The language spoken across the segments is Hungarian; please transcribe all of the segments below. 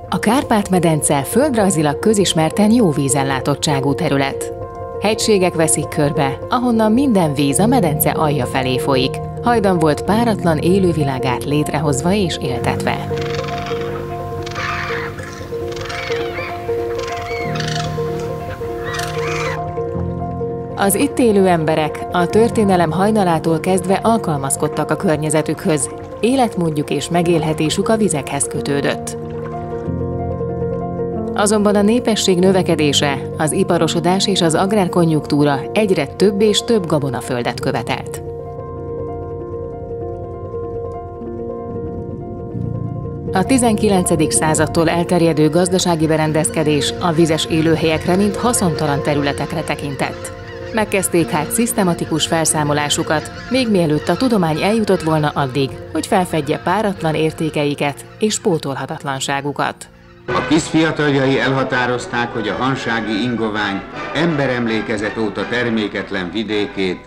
A Kárpát-medence földrajzilag közismerten jó vízellátottságú terület. Hegységek veszik körbe, ahonnan minden víz a medence alja felé folyik. Hajdan volt páratlan élővilágát létrehozva és éltetve. Az itt élő emberek a történelem hajnalától kezdve alkalmazkodtak a környezetükhöz, életmódjuk és megélhetésük a vizekhez kötődött. Azonban a népesség növekedése, az iparosodás és az agrárkonjunktúra egyre több és több gabonaföldet követelt. A 19. századtól elterjedő gazdasági berendezkedés a vizes élőhelyekre, mint haszontalan területekre tekintett. Megkezdték hát szisztematikus felszámolásukat, még mielőtt a tudomány eljutott volna addig, hogy felfedje páratlan értékeiket és pótolhatatlanságukat. A kisfiataljai elhatározták, hogy a hansági ingovány emberemlékezet óta terméketlen vidékét,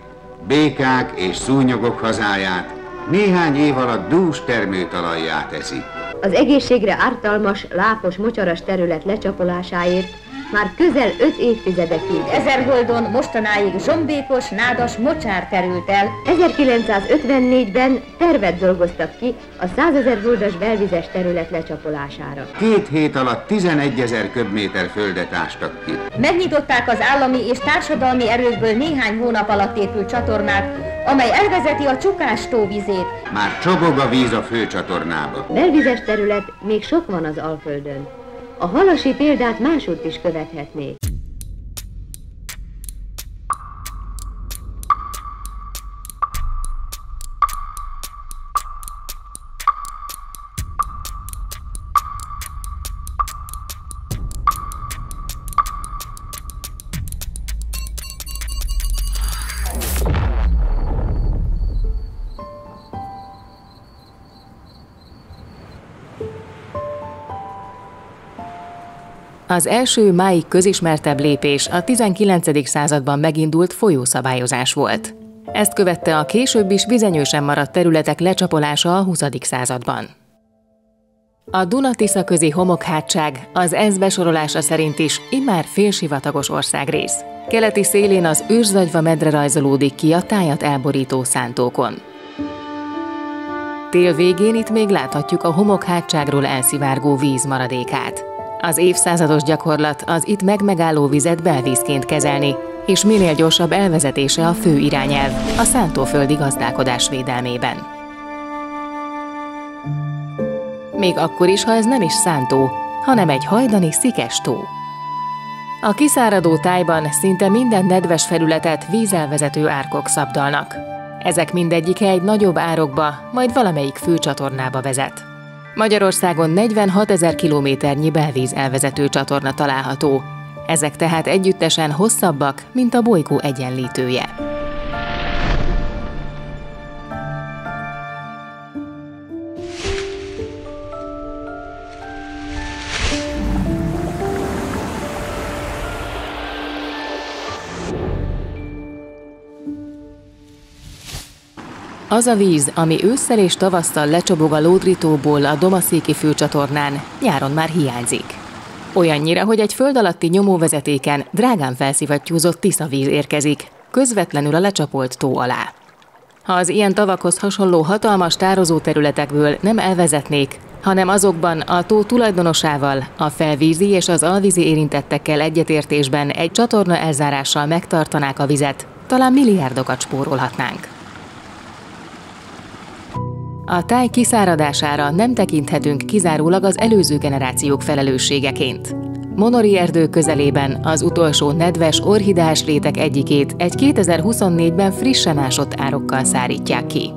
békák és szúnyogok hazáját néhány év alatt dús termőtalaljá teszik. Az egészségre ártalmas, lápos, mocsaras terület lecsapolásáért már közel 5 évtizedekig Ezerholdon mostanáig zsombékos, nádas mocsár terült el. 1954-ben tervet dolgoztak ki a 100 000 holdas belvizes terület lecsapolására. 2 hét alatt 11 000 köbméter földet ástak ki. Megnyitották az állami és társadalmi erőkből néhány hónap alatt épült csatornát, amely elvezeti a Csukás-tó vizét. Már csobog a víz a főcsatornába. Belvizes terület még sok van az Alföldön. A halasi példát másútt is követhetnék. Az első máig közismertebb lépés a 19. században megindult folyószabályozás volt. Ezt követte a később is vizenyősen maradt területek lecsapolása a 20. században. A Duna-Tisza közi homokhátság az ENSZ besorolása szerint is immár félsivatagos országrész. Keleti szélén az Őrzagyva medre rajzolódik ki a tájat elborító szántókon. Tél végén itt még láthatjuk a homokhátságról elszivárgó víz maradékát. Az évszázados gyakorlat az itt megmegálló vizet belvízként kezelni, és minél gyorsabb elvezetése a fő irányelv a szántóföldi gazdálkodás védelmében. Még akkor is, ha ez nem is szántó, hanem egy hajdani szikes tó. A kiszáradó tájban szinte minden nedves felületet vízelvezető árkok szabdalnak. Ezek mindegyike egy nagyobb árokba, majd valamelyik főcsatornába vezet. Magyarországon 46 000 kilométernyi belvíz elvezető csatorna található. Ezek tehát együttesen hosszabbak, mint a bolygó egyenlítője. Az a víz, ami ősszel és tavasszal lecsobog a Lódritóból a Domaszéki főcsatornán, nyáron már hiányzik. Olyannyira, hogy egy föld alatti nyomóvezetéken drágán felszivattyúzott Tiszavíz érkezik, közvetlenül a lecsapolt tó alá. Ha az ilyen tavakhoz hasonló hatalmas tározóterületekből nem elvezetnék, hanem azokban a tó tulajdonosával, a felvízi és az alvízi érintettekkel egyetértésben egy csatorna elzárással megtartanák a vizet, talán milliárdokat spórolhatnánk. A táj kiszáradására nem tekinthetünk kizárólag az előző generációk felelősségeként. Monori erdő közelében az utolsó nedves orhideás rétek egyikét egy 2024-ben frissen ásott árokkal szárítják ki.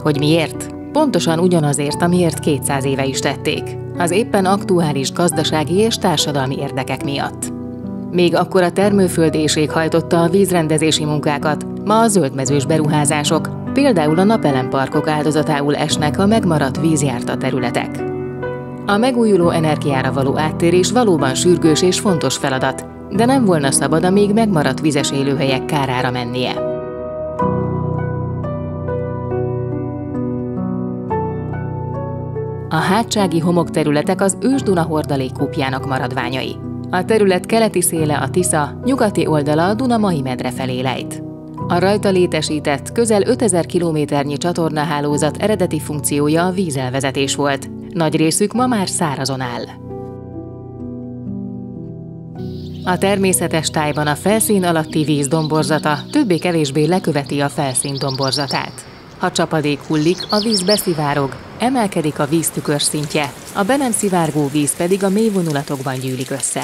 Hogy miért? Pontosan ugyanazért, amiért 200 éve is tették, az éppen aktuális gazdasági és társadalmi érdekek miatt. Még akkor a termőföldéhség hajtotta a vízrendezési munkákat, ma a zöldmezős beruházások, például a napelemparkok áldozatául esnek a megmaradt vízjárta területek. A megújuló energiára való áttérés valóban sürgős és fontos feladat, de nem volna szabad a még megmaradt vizes élőhelyek kárára mennie. A hátsági homokterületek az ős-Duna hordalékkúpjának maradványai. A terület keleti széle a Tisza, nyugati oldala a Duna-Mai medre felé lejt. A rajta létesített közel 5000 kilométernyi csatornahálózat eredeti funkciója a vízelvezetés volt. Nagy részük ma már szárazon áll. A természetes tájban a felszín alatti víz domborzata többé-kevésbé leköveti a felszín domborzatát. Ha csapadék hullik, a víz beszivárog, emelkedik a víz tükörszintje, a be nem szivárgó víz pedig a mély vonulatokban gyűlik össze.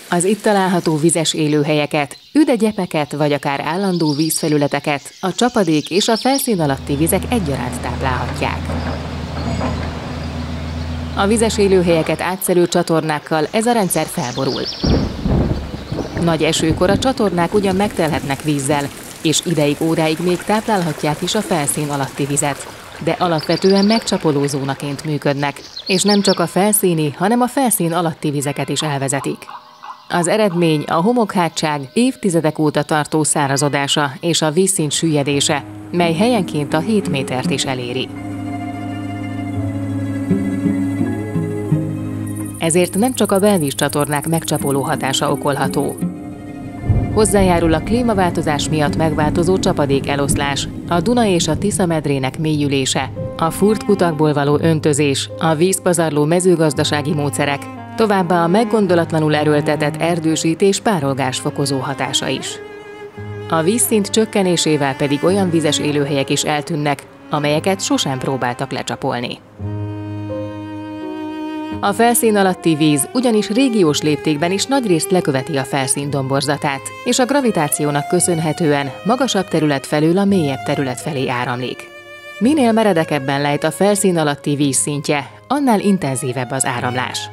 Az itt található vizes élőhelyeket, üdegyepeket vagy akár állandó vízfelületeket a csapadék és a felszín alatti vizek egyaránt táplálhatják. A vizes élőhelyeket átszelő csatornákkal ez a rendszer felborul. Nagy esőkor a csatornák ugyan megtelhetnek vízzel, és ideig, óráig még táplálhatják is a felszín alatti vizet, de alapvetően megcsapolózónaként működnek, és nem csak a felszíni, hanem a felszín alatti vizeket is elvezetik. Az eredmény a homokhátság évtizedek óta tartó szárazodása és a vízszint süllyedése, mely helyenként a 7 métert is eléri. Ezért nem csak a belvízcsatornák megcsapoló hatása okolható. Hozzájárul a klímaváltozás miatt megváltozó csapadékeloszlás, a Duna és a Tisza medrének mélyülése, a fúrt kutakból való öntözés, a vízpazarló mezőgazdasági módszerek, továbbá a meggondolatlanul erőltetett erdősítés párolgás fokozó hatása is. A vízszint csökkenésével pedig olyan vizes élőhelyek is eltűnnek, amelyeket sosem próbáltak lecsapolni. A felszín alatti víz ugyanis régiós léptékben is nagyrészt leköveti a felszín domborzatát, és a gravitációnak köszönhetően magasabb terület felől a mélyebb terület felé áramlik. Minél meredekebben lejt a felszín alatti víz szintje, annál intenzívebb az áramlás.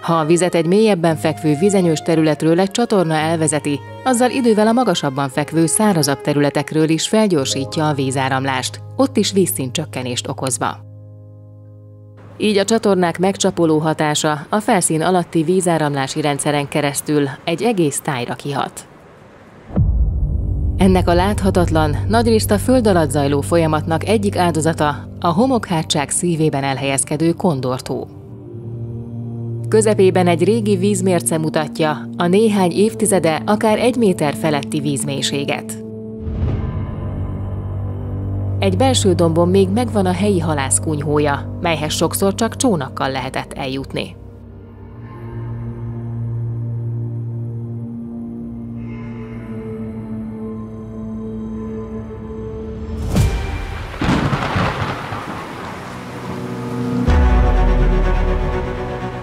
Ha a vizet egy mélyebben fekvő vizenyős területről egy csatorna elvezeti, azzal idővel a magasabban fekvő szárazabb területekről is felgyorsítja a vízáramlást, ott is vízszintcsökkenést okozva. Így a csatornák megcsapoló hatása a felszín alatti vízáramlási rendszeren keresztül egy egész tájra kihat. Ennek a láthatatlan, nagyrészt a föld alatt zajló folyamatnak egyik áldozata a homokhátság szívében elhelyezkedő Kondor-tó. Közepében egy régi vízmérce mutatja a néhány évtizede akár 1 méter feletti vízmélységet. Egy belső dombon még megvan a helyi halász kunyhója, melyhez sokszor csak csónakkal lehetett eljutni.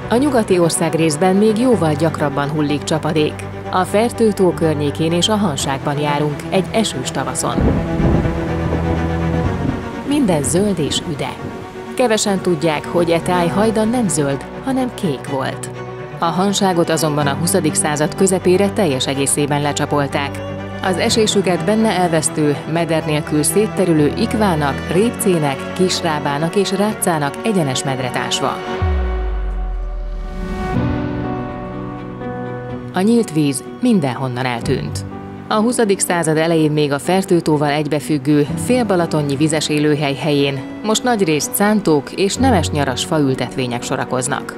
A nyugati országrészben még jóval gyakrabban hullik csapadék. A Fertő-tó környékén és a Hanságban járunk egy esős tavaszon. Minden zöld és üde. Kevesen tudják, hogy e táj hajdan nem zöld, hanem kék volt. A Hanságot azonban a 20. század közepére teljes egészében lecsapolták. Az esésüket benne elvesztő, meder nélkül szétterülő ikvának, répcének, kisrábának és ráccának egyenes medret ásva. A nyílt víz mindenhonnan eltűnt. A 20. század elején még a Fertő-tóval egybefüggő félbalatonnyi vizes élőhely helyén most nagyrészt szántók és nemes nyaras faültetvények sorakoznak.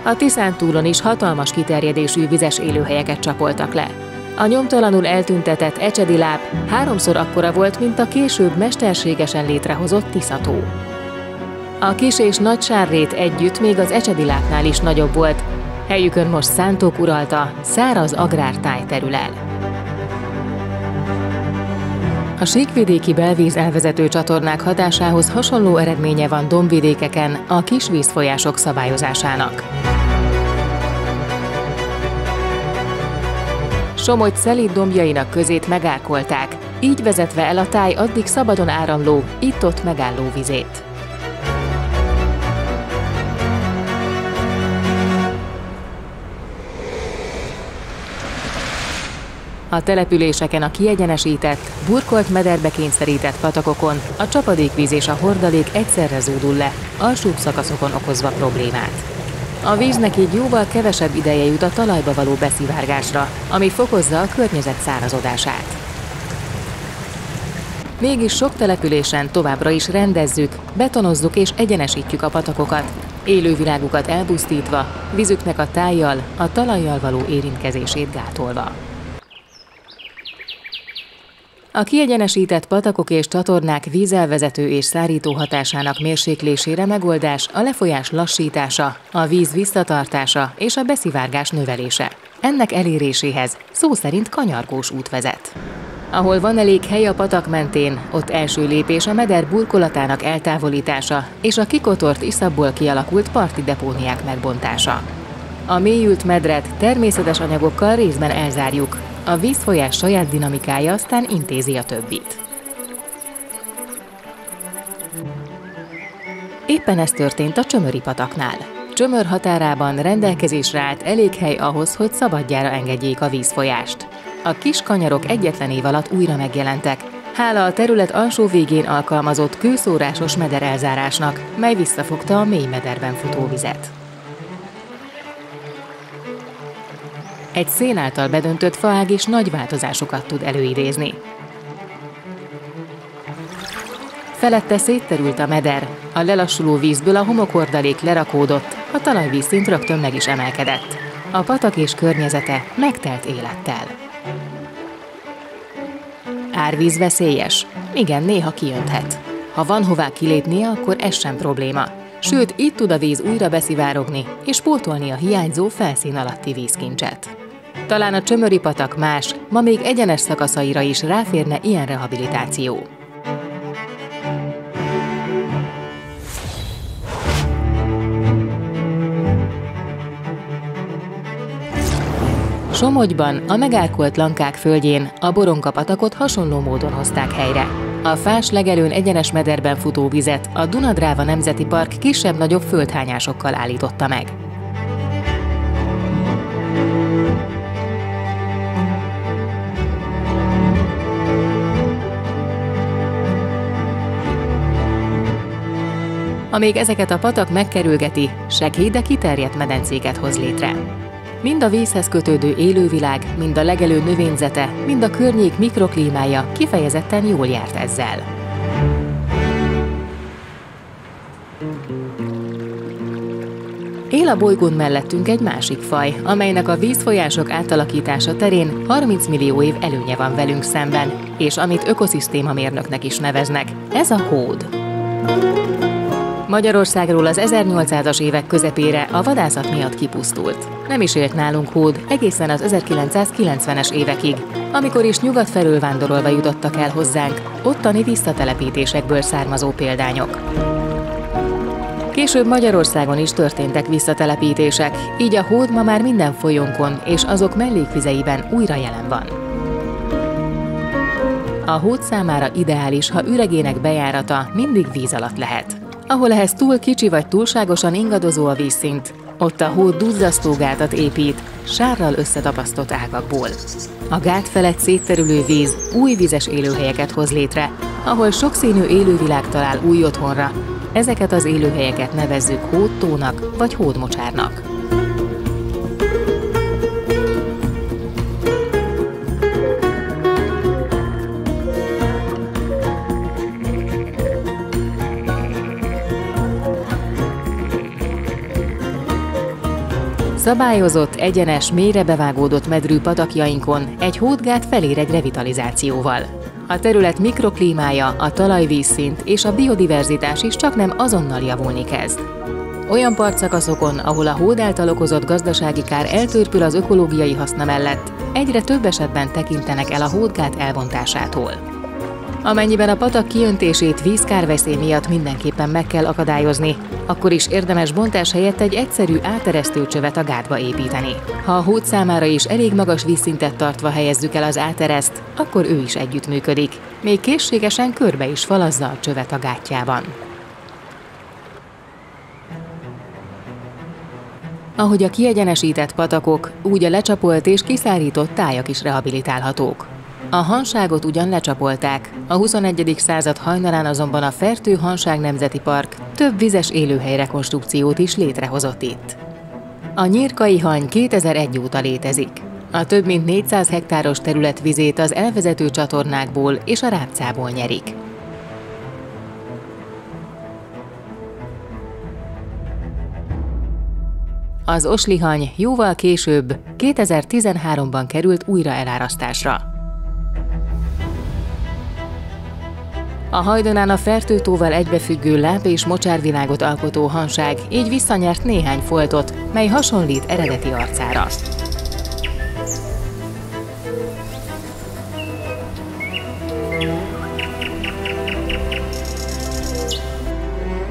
A Tiszántúlon is hatalmas kiterjedésű vizes élőhelyeket csapoltak le. A nyomtalanul eltüntetett Ecsedi láp 3-szor akkora volt, mint a később mesterségesen létrehozott Tisza-tó. A Kis és Nagy Sárrét együtt még az Ecsedi lápnál is nagyobb volt, helyükön most szántók uralta, száraz agrártáj terül el. A síkvidéki belvíz elvezető csatornák hatásához hasonló eredménye van dombvidékeken a kis vízfolyások szabályozásának. Somogy szelíd dombjainak közét megárkolták, így vezetve el a táj addig szabadon áramló, itt-ott megálló vizét. A településeken a kiegyenesített, burkolt mederbe kényszerített patakokon a csapadékvíz és a hordalék egyszerre zúdul le, alsóbb szakaszokon okozva problémát. A víznek így jóval kevesebb ideje jut a talajba való beszivárgásra, ami fokozza a környezet szárazodását. Mégis sok településen továbbra is rendezzük, betonozzuk és egyenesítjük a patakokat, élővilágukat elpusztítva, vízüknek a tájjal, a talajjal való érintkezését gátolva. A kiegyenesített patakok és csatornák vízelvezető és szárító hatásának mérséklésére megoldás a lefolyás lassítása, a víz visszatartása és a beszivárgás növelése. Ennek eléréséhez szó szerint kanyargós út vezet. Ahol van elég hely a patak mentén, ott első lépés a meder burkolatának eltávolítása és a kikotort iszapból kialakult parti depóniák megbontása. A mélyült medret természetes anyagokkal részben elzárjuk, a vízfolyás saját dinamikája aztán intézi a többit. Éppen ez történt a Csömöri pataknál. Csömör határában rendelkezésre állt elég hely ahhoz, hogy szabadjára engedjék a vízfolyást. A kis kanyarok egyetlen év alatt újra megjelentek, hála a terület alsó végén alkalmazott kőszórásos mederelzárásnak, mely visszafogta a mély mederben futó vizet. Egy szén által bedöntött faág is nagy változásokat tud előidézni. Felette szétterült a meder, a lelassuló vízből a homokordalék lerakódott, a talajvízszint rögtön meg is emelkedett. A patak és környezete megtelt élettel. Árvíz veszélyes? Igen, néha kijönthet. Ha van hová kilépnie, akkor ez sem probléma. Sőt, itt tud a víz újra beszivárogni és pótolni a hiányzó felszín alatti vízkincset. Talán a Csömöri patak más, ma még egyenes szakaszaira is ráférne ilyen rehabilitáció. Somogyban, a megárkolt Lankák földjén a Boronka patakot hasonló módon hozták helyre. A fás legelőn egyenes mederben futó vizet a Duna-Dráva Nemzeti Park kisebb-nagyobb földhányásokkal állította meg. Amíg ezeket a patak megkerülgeti, segély, de kiterjedt medencéket hoz létre. Mind a vízhez kötődő élővilág, mind a legelő növényzete, mind a környék mikroklímája kifejezetten jól járt ezzel. Él a bolygón mellettünk egy másik faj, amelynek a vízfolyások átalakítása terén 30 millió év előnye van velünk szemben, és amit ökoszisztémamérnöknek is neveznek, ez a hód. Magyarországról az 1800-as évek közepére a vadászat miatt kipusztult. Nem is élt nálunk hód egészen az 1990-es évekig, amikor is nyugat felől vándorolva jutottak el hozzánk, ottani visszatelepítésekből származó példányok. Később Magyarországon is történtek visszatelepítések, így a hód ma már minden folyónkon és azok mellékvizeiben újra jelen van. A hód számára ideális, ha üregének bejárata mindig víz alatt lehet. Ahol ehhez túl kicsi vagy túlságosan ingadozó a vízszint, ott a hód duzzasztó gátat épít, sárral összetapasztott ágakból. A gát felett szétterülő víz új vizes élőhelyeket hoz létre, ahol sokszínű élővilág talál új otthonra. Ezeket az élőhelyeket nevezzük hódtónak vagy hódmocsárnak. Szabályozott, egyenes, mélyre bevágódott medrű patakjainkon egy hódgát feléreg revitalizációval. A terület mikroklímája, a talajvízszint és a biodiverzitás is csaknem azonnal javulni kezd. Olyan partszakaszokon, ahol a hód által okozott gazdasági kár eltörpül az ökológiai haszna mellett, egyre több esetben tekintenek el a hódgát elbontásától. Amennyiben a patak kiöntését vízkárveszély miatt mindenképpen meg kell akadályozni, akkor is érdemes bontás helyett egy egyszerű áteresztőcsövet a gátba építeni. Ha a hód számára is elég magas vízszintet tartva helyezzük el az átereszt, akkor ő is együttműködik, még készségesen körbe is falazza a csövet a gátjában. Ahogy a kiegyenesített patakok, úgy a lecsapolt és kiszárított tájak is rehabilitálhatók. A Hanságot ugyan lecsapolták, a 21. század hajnalán azonban a Fertő-Hanság Nemzeti Park több vizes élőhely rekonstrukciót is létrehozott itt. A Nyírkai Hany 2001 óta létezik. A több mint 400 hektáros terület vizét az elvezető csatornákból és a rápcából nyerik. Az Oslihany jóval később, 2013-ban került újra elárasztásra. A Hajdonán a Fertőtóval egybefüggő láp- és mocsárvilágot alkotó hanság így visszanyert néhány foltot, mely hasonlít eredeti arcára.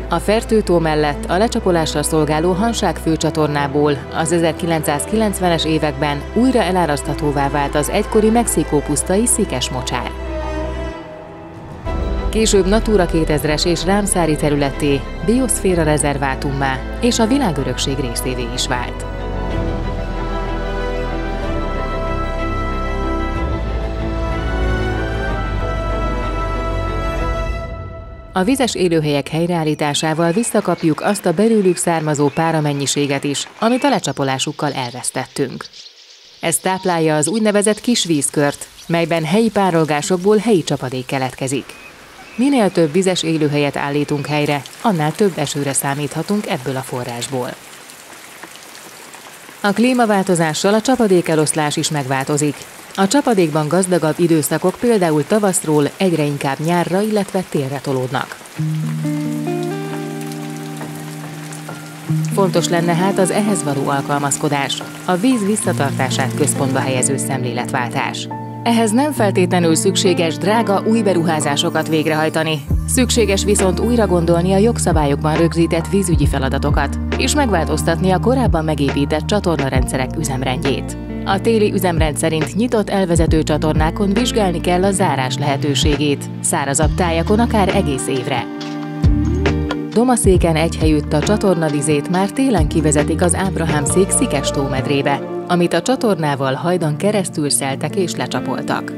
A Fertőtó mellett a lecsapolásra szolgáló Hanság főcsatornából az 1990-es években újra eláraszthatóvá vált az egykori Mexikó-pusztai szikes mocsár. Később Natura 2000-es és rámszári területté, bioszféra rezervátummá és a világörökség részévé is vált. A vizes élőhelyek helyreállításával visszakapjuk azt a belőlük származó páramennyiséget is, amit a lecsapolásukkal elvesztettünk. Ez táplálja az úgynevezett kisvízkört, melyben helyi párolgásokból helyi csapadék keletkezik. Minél több vizes élőhelyet állítunk helyre, annál több esőre számíthatunk ebből a forrásból. A klímaváltozással a csapadékeloszlás is megváltozik. A csapadékban gazdagabb időszakok például tavaszról egyre inkább nyárra, illetve télre tolódnak. Fontos lenne hát az ehhez való alkalmazkodás, a víz visszatartását központba helyező szemléletváltás. Ehhez nem feltétlenül szükséges drága új beruházásokat végrehajtani. Szükséges viszont újra gondolni a jogszabályokban rögzített vízügyi feladatokat, és megváltoztatni a korábban megépített csatornarendszerek üzemrendjét. A téli üzemrend szerint nyitott elvezető csatornákon vizsgálni kell a zárás lehetőségét, szárazabb tájakon akár egész évre. Domaszéken egy helyütt a csatornavizét már télen kivezetik az Ábrahám-szék Szikes-tó medrébe, amit a csatornával hajdan keresztül szeltek és lecsapoltak.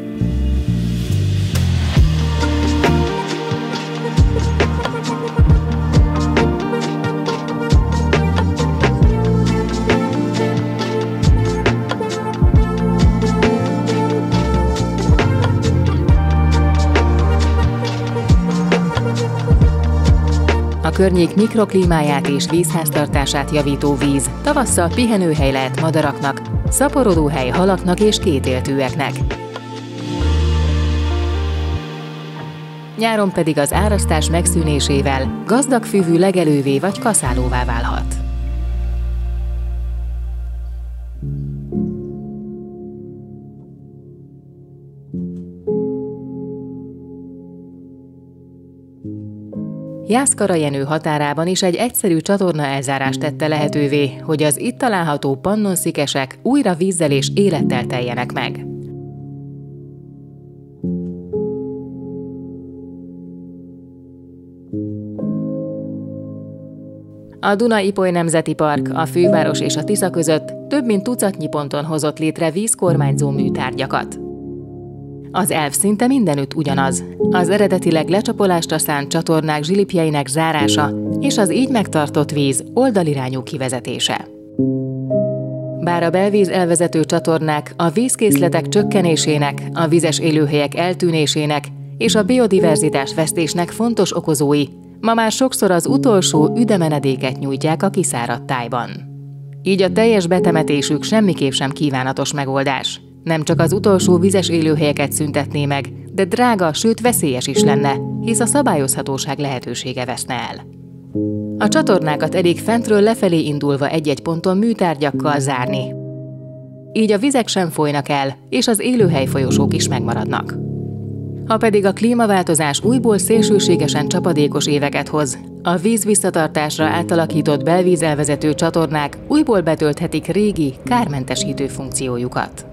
A környék mikroklímáját és vízháztartását javító víz tavasszal pihenőhely lehet madaraknak, szaporodóhely halaknak és kétéltűeknek. Nyáron pedig az árasztás megszűnésével gazdag füvű legelővé vagy kaszálóvá válhat. Jászkara Jenő határában is egy egyszerű csatorna elzárás tette lehetővé, hogy az itt található pannonszikesek újra vízzel és élettel teljenek meg. A Duna-Ipoly Nemzeti Park a főváros és a Tisza között több mint tucatnyi ponton hozott létre vízkormányzó műtárgyakat. Az elv szinte mindenütt ugyanaz, az eredetileg lecsapolásra szánt csatornák zsilipjeinek zárása és az így megtartott víz oldalirányú kivezetése. Bár a belvíz elvezető csatornák a vízkészletek csökkenésének, a vizes élőhelyek eltűnésének és a biodiverzitás vesztésnek fontos okozói, ma már sokszor az utolsó üdemenedéket nyújtják a kiszáradt tájban. Így a teljes betemetésük semmiképp sem kívánatos megoldás. Nem csak az utolsó vizes élőhelyeket szüntetné meg, de drága, sőt veszélyes is lenne, hisz a szabályozhatóság lehetősége veszne el. A csatornákat elég fentről lefelé indulva egy-egy ponton műtárgyakkal zárni. Így a vizek sem folynak el, és az élőhelyfolyosók is megmaradnak. Ha pedig a klímaváltozás újból szélsőségesen csapadékos éveket hoz, a víz visszatartásra átalakított belvízelvezető csatornák újból betölthetik régi, kármentesítő funkciójukat.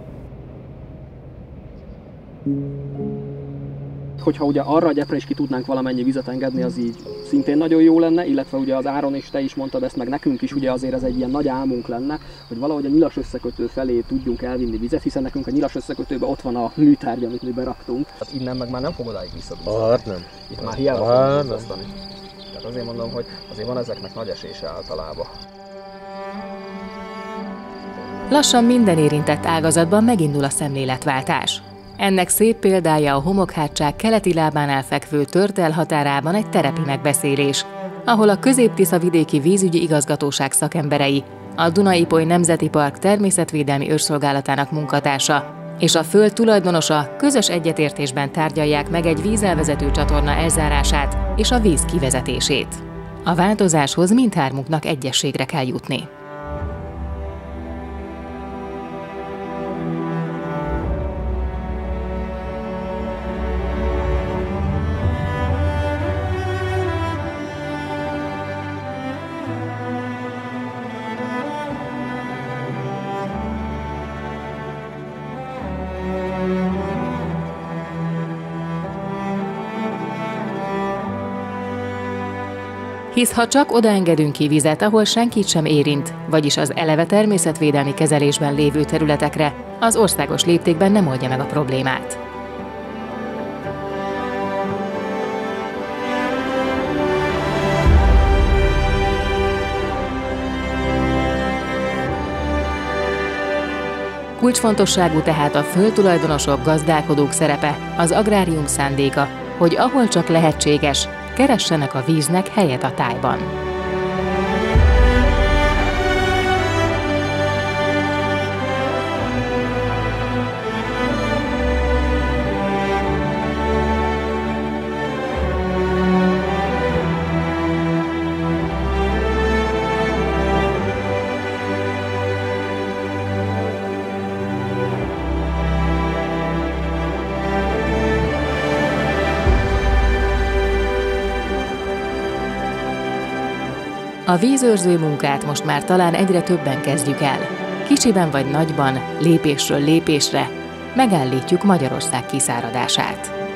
Hogyha ugye arra a gyepre is ki tudnánk valamennyi vizet engedni, az így szintén nagyon jó lenne, illetve ugye az Áron és te is mondtad ezt, meg nekünk is ugye azért ez egy ilyen nagy álmunk lenne, hogy valahogy a nyilas összekötő felé tudjunk elvinni vizet, hiszen nekünk a nyilas összekötőben ott van a műtárgy, amit mi beraktunk. Hát innen meg már nem fog odáig visszadni. Hát nem. Itt már hiába fogunk visszasztani. Tehát azért mondom, hogy azért van ezeknek nagy esése általában. Lassan minden érintett ágazatban megindul a szemléletváltás. Ennek szép példája a Homokhátság keleti lábánál fekvő Törtel határában egy terepi megbeszélés, ahol a Közép-Tisza vidéki vízügyi igazgatóság szakemberei, a Duna-Ipoly Nemzeti Park természetvédelmi őrszolgálatának munkatársa és a föld tulajdonosa közös egyetértésben tárgyalják meg egy vízelvezető csatorna elzárását és a víz kivezetését. A változáshoz mindhármuknak egyességre kell jutni. Hisz ha csak odaengedünk ki vizet, ahol senkit sem érint, vagyis az eleve természetvédelmi kezelésben lévő területekre, az országos léptékben nem oldja meg a problémát. Kulcsfontosságú tehát a földtulajdonosok, gazdálkodók szerepe, az agrárium szándéka, hogy ahol csak lehetséges, keressenek a víznek helyet a tájban. A vízőrző munkát most már talán egyre többen kezdjük el. Kicsiben vagy nagyban, lépésről lépésre megállítjuk Magyarország kiszáradását.